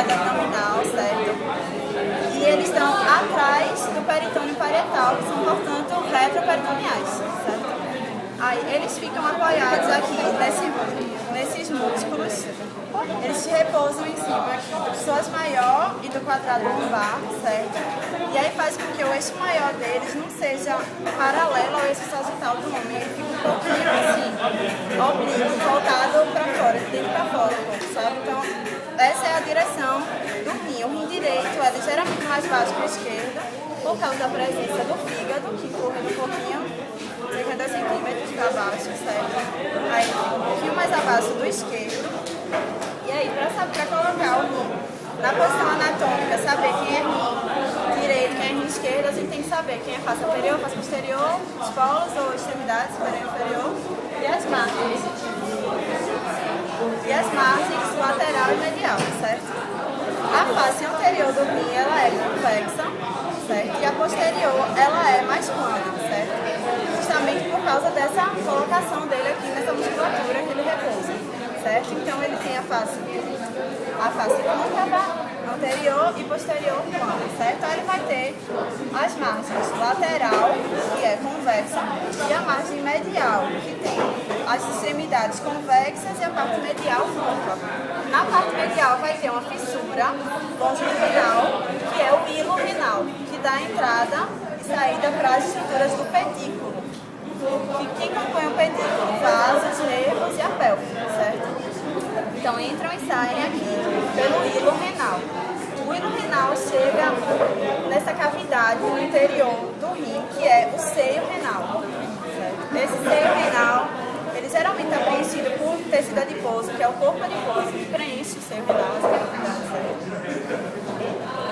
cavidade abdominal, certo? E eles estão atrás do peritônio parietal, que são, portanto, retroperitoneais, certo? Aí eles ficam apoiados aqui nesses músculos, eles repousam em cima aqui do psoas maior e do quadrado lombar, certo? E aí faz com que o eixo maior deles não seja paralelo ao eixo sagital do homem, ele fica um pouquinho assim, oblíquo, voltado para fora, de dentro para fora, sabe? Então, essa é a direção do rim. O rim direito é ligeiramente mais baixo que o esquerdo, por causa da presença do fígado, que corre um pouquinho, cerca de 2 centímetros para baixo, certo? Aí fica um pouquinho mais abaixo do esquerdo. E aí, para colocar o rim na posição anatômica, saber quem é rim direito, quem é rim esquerdo, a gente tem que saber quem é face anterior, face posterior, os polos ou extremidades, superior e inferior, e as margens. E as margens lateral e medial, certo? A face anterior do rim, ela é convexa, certo? E a posterior, ela é mais plana, certo? Justamente por causa dessa colocação dele aqui nessa musculatura que ele repousa, certo? Então ele tem a face côncava, anterior e posterior plana, certo? Aí ele vai ter as margens lateral, que é convexa, e a margem medial, que tem as extremidades convexas e a parte medial côncava. Na parte medial vai ter uma fissura longitudinal, que é o hilo renal, que dá entrada e saída para as estruturas do pedículo. E quem compõe o pedículo? Vasos, nervos e a pelve, certo? Então entram e saem aqui pelo hilo renal. O hilo renal chega nessa cavidade no interior do rim, que é o seio renal, certo? Esse seio renal, ele geralmente está preenchido por tecido adiposo, que é o corpo adiposo, que preenche o seio renal, essa cavidade, certo?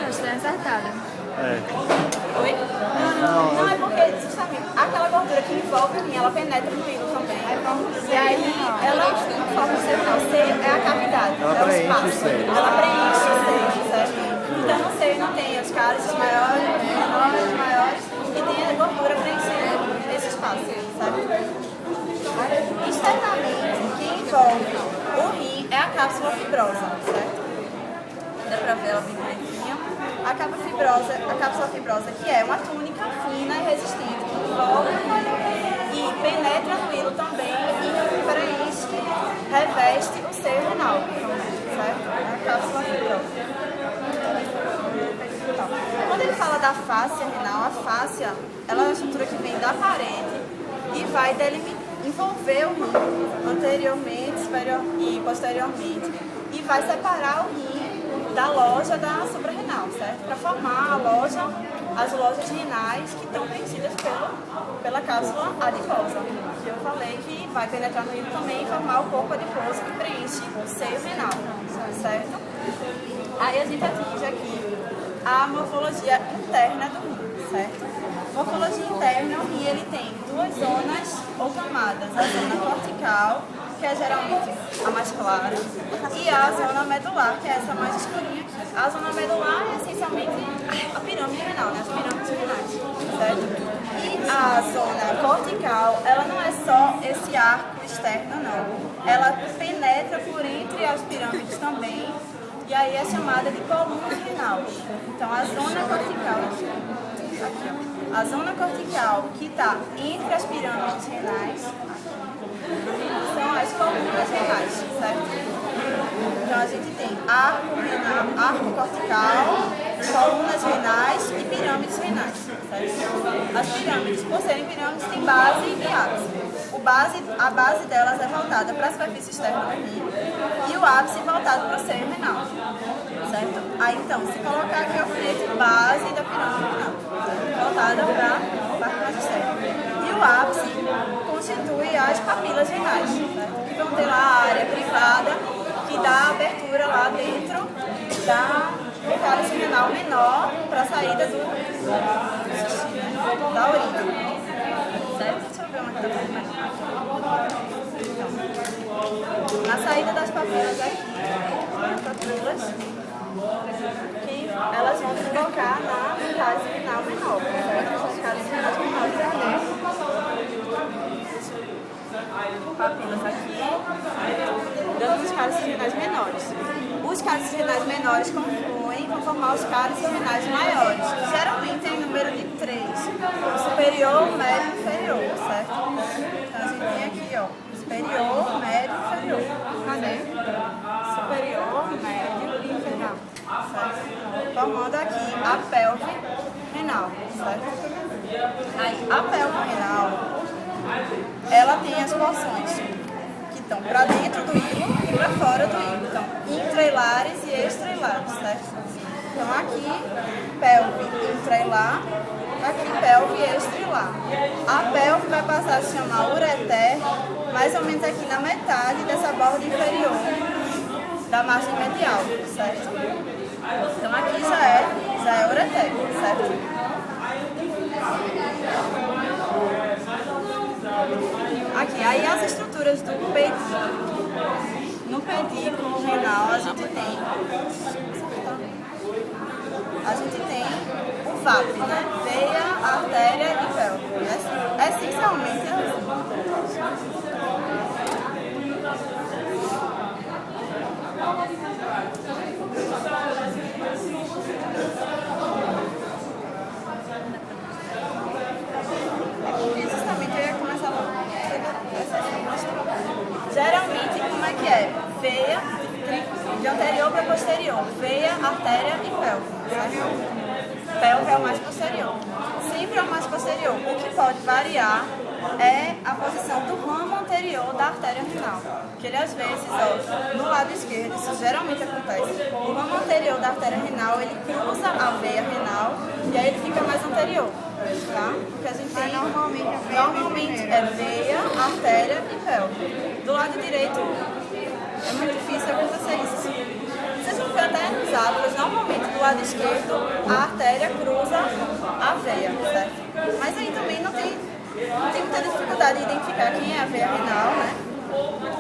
Eu estou acertada. Oi? Não, é porque justamente aquela gordura que envolve o rim, ela penetra no hilo também. E aí ela forma o seio renal. O seio é a cavidade, ela é o preenche espaço. o seio. Ela preenche o seio, certo? Então no seio não tem os cálices maiores, menores, maiores, e tem a gordura preenchendo esse espaço, certo? Externamente, o que envolve o rim é a cápsula fibrosa, certo? Dá pra ver ela bem direitinho. A cápsula fibrosa, que é uma túnica fina e resistente, que envolve e penetra no hilo também e preenche, reveste o seio renal, certo? É a cápsula fibrosa. Quando ele fala da fáscia renal, a fáscia ela é uma estrutura que vem da parede e vai envolver o rim anteriormente, superior e posteriormente e vai separar o rim da loja da suprarrenal, certo? Para formar as lojas renais que estão preenchidas pela cápsula adiposa, que eu falei que vai penetrar no hilo também e formar o corpo adiposo que preenche o seio renal, certo? Aí a gente atinge aqui a morfologia interna do rim, certo? Morfologia interna, o rim ele tem 2 zonas ou camadas, a zona cortical, que é geralmente a mais clara, e a zona medular, que é essa mais escurinha aqui. A zona medular é essencialmente a pirâmide renal, né? As pirâmides renais, certo? E a zona cortical, ela não é só esse arco externo, não. Ela penetra por entre as pirâmides também, e aí é chamada de coluna renal. Então a zona cortical, aqui, ó, a zona cortical que está entre as pirâmides renais, são as colunas renais, certo? Então a gente tem arco renal, arco cortical, colunas renais e pirâmides renais, certo? As pirâmides, por serem pirâmides, têm base e ápice. A base delas é voltada para a superfície externa do rim e o ápice voltado para o seio renal, certo? Aí então, se colocar aqui o alfinete, base da pirâmide renal, voltada para a parte mais externa. E o ápice constitui as papilas renais, certo? Que vão ter lá a área privada que dá abertura lá dentro do cálice renal menor para a saída da urina. Certo? Deixa eu ver uma aqui. Então, na saída das papilas aqui, as papilas, que elas vão deslocar na cálice renal menor, certo? Essas cálices renais menores ali. Papilas aqui, dando os cálices renais menores. os cálices renais menores confluem, vão formar os cálices renais maiores. Geralmente em número de 3. Superior, médio e inferior, certo? Então a gente tem aqui, ó, superior, médio e inferior. Cadê? Superior, médio e inferior, certo? Formando aqui a pelve renal, certo? Aí, a pelve renal, ela tem as porções que estão para dentro do hilo e para fora do hilo. Então, intrailares e extrailares, certo? Então, aqui, pelve intrailar, aqui, pelve extrailar. A pelve vai passar a se chamar ureter, mais ou menos aqui na metade dessa borda inferior da margem medial, certo? Então, aqui já é ureter, certo? Aqui, aí as estruturas do pedículo. No pedículo renal a gente tem o VAP, né? Veia, artéria e pelve. Essencialmente é assim. Geralmente, como é que é? Veia, de anterior para posterior. Veia, artéria e pelve. Certo? Pelve é o mais posterior. Sempre é o mais posterior. O que pode variar é a posição do ramo anterior da artéria renal. Que ele, às vezes, ó, no lado esquerdo, isso geralmente acontece, o ramo anterior da artéria renal, ele cruza a veia renal e aí ele fica mais anterior. Tá? Porque a gente tem normalmente é veia, artéria e pelve. Do lado direito é muito difícil acontecer isso. Vocês vão ver até nos atlas, normalmente do lado esquerdo a artéria cruza a veia, certo? Mas aí também não tem muita dificuldade de identificar quem é a veia renal, né?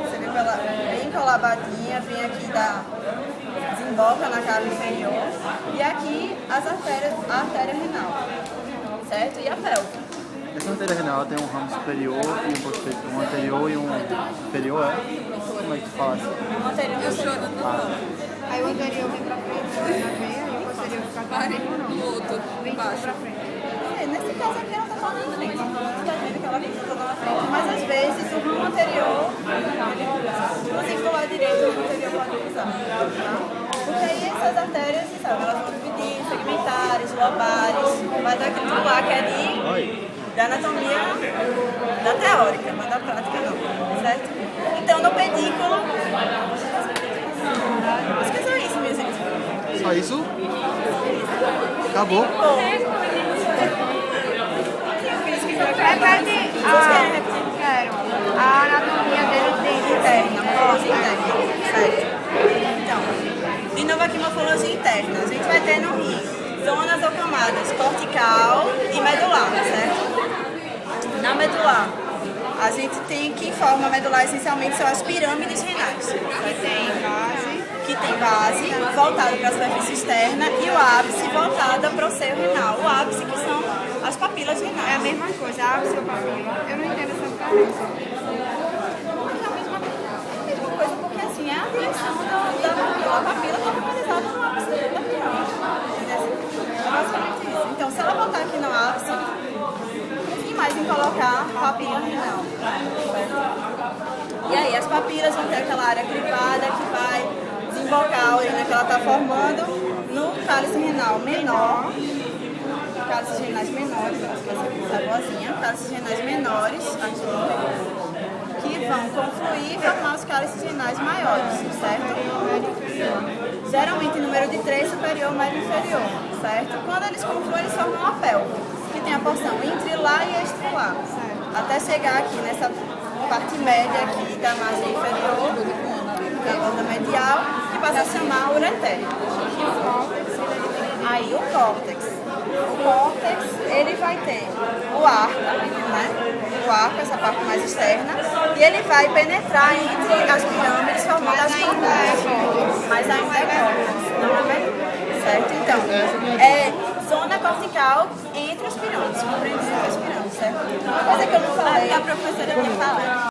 Você vê ela bem colabadinha, vem aqui desemboca na cara inferior e aqui a artéria renal. Certo? E a pelve. Essa artéria renal tem um ramo superior e um posterior, um anterior e um inferior, é? Como é que tu fala assim? O anterior e o posterior. Aí o anterior vem pra frente, na veia, e o posterior fica pra frente ou não? O outro, Vem embaixo. pra frente. Nesse caso aqui ela tá falando na frente. Você tá vendo que ela vem toda na frente, mas às vezes o ramo anterior, inclusive do lado direito, o ramo anterior pode usar. Tá? Porque aí essas artérias, sabe, elas vão dividir em segmentares, lobares, vai dar aquilo lá que é da anatomia da teórica, mas da prática não, certo? Então no pedículo, esqueça isso, minha gente. Só isso? Acabou? Repete. Quero. A anatomia dele tem Interna, morfologia interna, certo? Então, de novo aqui morfologia interna. A gente vai ter no rim zonas ou camadas cortical e medular, certo? Na medular, a gente tem que forma medular essencialmente são as pirâmides renais. Que tem base voltada para a superfície externa e o ápice voltada para o seio renal. O ápice que são as papilas renais. É a mesma coisa, ápice ou papila. Eu não entendo essa diferença. É a mesma coisa porque assim, é a direção da papila. A papila está localizada no ápice da pirâmide. É basicamente isso. Então, se ela botar aqui no ápice, confie mais em colocar papila renal. E aí, as papilas vão ter aquela área crivada que vai desembocar a urina que ela está formando no cálice renal menor. Cálices renais menores, eu acho que essa é boazinha. Cálices renais menores, aqui, que vão confluir e formar os cálices renais maiores, certo? Geralmente número de 3, superior, médio e inferior, certo? Quando eles confluem, eles formam uma pelve, que tem a porção intrilar e extrilar, até chegar aqui nessa parte média aqui da margem inferior, da borda medial, que passa a chamar ureter. Aí o córtex. O córtex, ele vai ter o arco, né? O arco, essa parte mais externa, e ele vai penetrar entre as pirâmides formando as colunas. Mas ainda é córtex, não é? Certo? Então, é zona cortical entre as pirâmides, compreendendo as pirâmides, certo? Mas é que eu não falei, a professora quer falar.